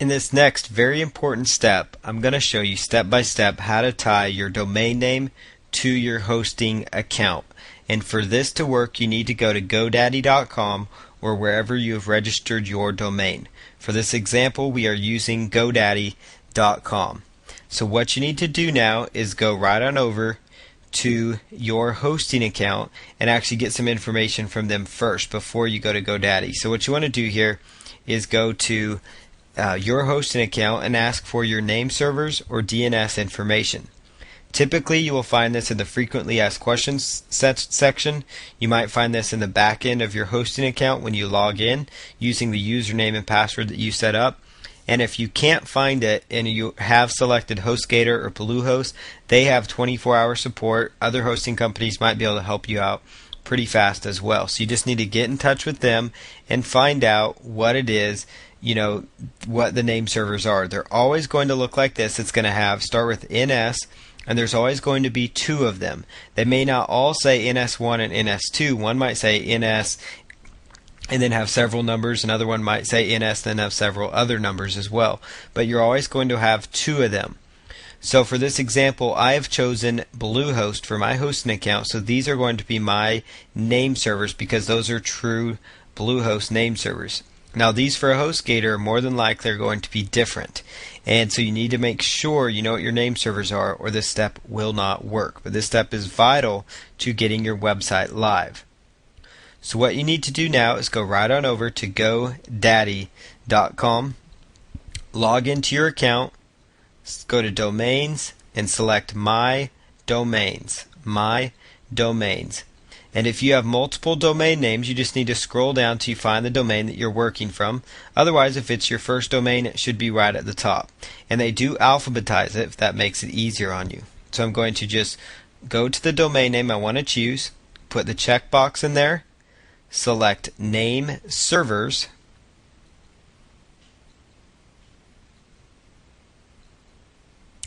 In this next very important step, I'm going to show you step by step how to tie your domain name to your hosting account. And for this to work, you need to go to GoDaddy.com or wherever you have registered your domain. For this example, we are using GoDaddy.com. So what you need to do now is go right on over to your hosting account and actually get some information from them first before you go to GoDaddy. So what you want to do here is go to your hosting account and ask for your name servers or DNS information. Typically you will find this in the frequently asked questions section. You might find this in the back end of your hosting account when you log in using the username and password that you set up. And if you can't find it and you have selected HostGator or Bluehost, they have 24-hour support. Other hosting companies might be able to help you out pretty fast as well. So you just need to get in touch with them and find out what it is, what the name servers are. They're always going to look like this. It's going to start with NS, and there's always going to be two of them. They may not all say NS1 and NS2. One might say NS and then have several numbers. Another one might say NS and then have several other numbers as well. But you're always going to have two of them. So for this example, I have chosen Bluehost for my hosting account. So these are going to be my name servers because those are true Bluehost name servers. Now these for a HostGator are more than likely are going to be different. And so you need to make sure you know what your name servers are or this step will not work. But this step is vital to getting your website live. So what you need to do now is go right on over to GoDaddy.com, log into your account, go to Domains and select My Domains. My Domains. And if you have multiple domain names, you just need to scroll down till you find the domain that you're working from. Otherwise, if it's your first domain, it should be right at the top. And they do alphabetize it if that makes it easier on you. So I'm going to just go to the domain name I want to choose, put the checkbox in there, select Nameservers,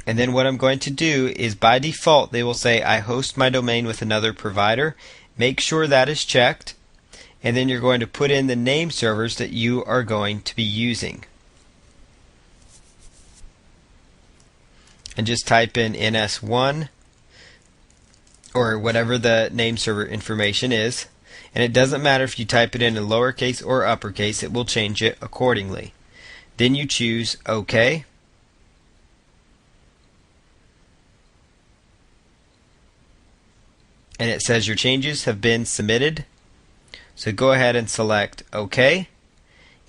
and then what I'm going to do is by default they will say I host my domain with another provider. Make sure that is checked, and then you're going to put in the name servers that you are going to be using. And just type in NS1 or whatever the name server information is. And it doesn't matter if you type it in lowercase or uppercase, it will change it accordingly. Then you choose OK. And it says your changes have been submitted. So go ahead and select OK.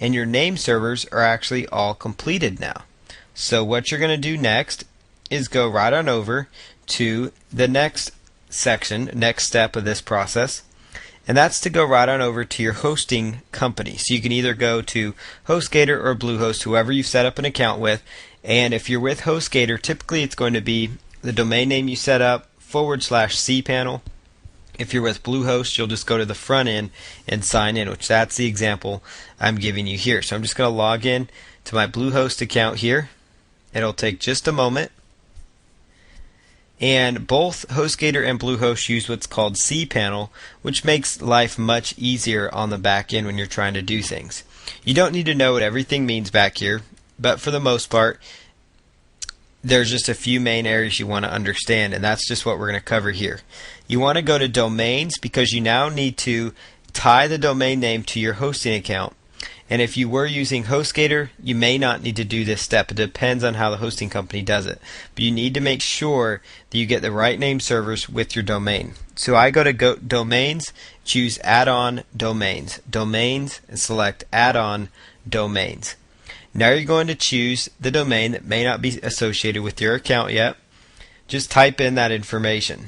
And your name servers are actually all completed now. So what you're going to do next is go right on over to the next section, next step of this process. And that's to go right on over to your hosting company. So you can either go to HostGator or Bluehost, whoever you've set up an account with. And if you're with HostGator, typically it's going to be the domain name you set up /cpanel. If you're with Bluehost, you'll just go to the front end and sign in, which that's the example I'm giving you here. So I'm just going to log in to my Bluehost account here. It'll take just a moment. And both HostGator and Bluehost use what's called cPanel, which makes life much easier on the back end when you're trying to do things. You don't need to know what everything means back here, but for the most part, there's just a few main areas you want to understand, and that's just what we're going to cover here. You want to go to Domains because you now need to tie the domain name to your hosting account. And if you were using HostGator, you may not need to do this step. It depends on how the hosting company does it. But you need to make sure that you get the right name servers with your domain. So I go to Domains, choose Add-on Domains. Domains, and select Add-on Domains. Now you're going to choose the domain that may not be associated with your account yet. Just type in that information.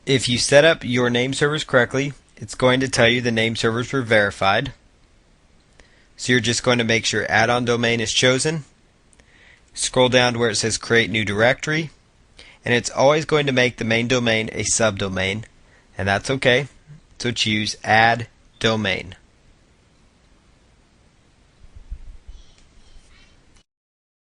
If you set up your name servers correctly, it's going to tell you the name servers were verified. So you're just going to make sure add-on domain is chosen. Scroll down to where it says create new directory. And it's always going to make the main domain a subdomain. And that's okay. So choose add domain.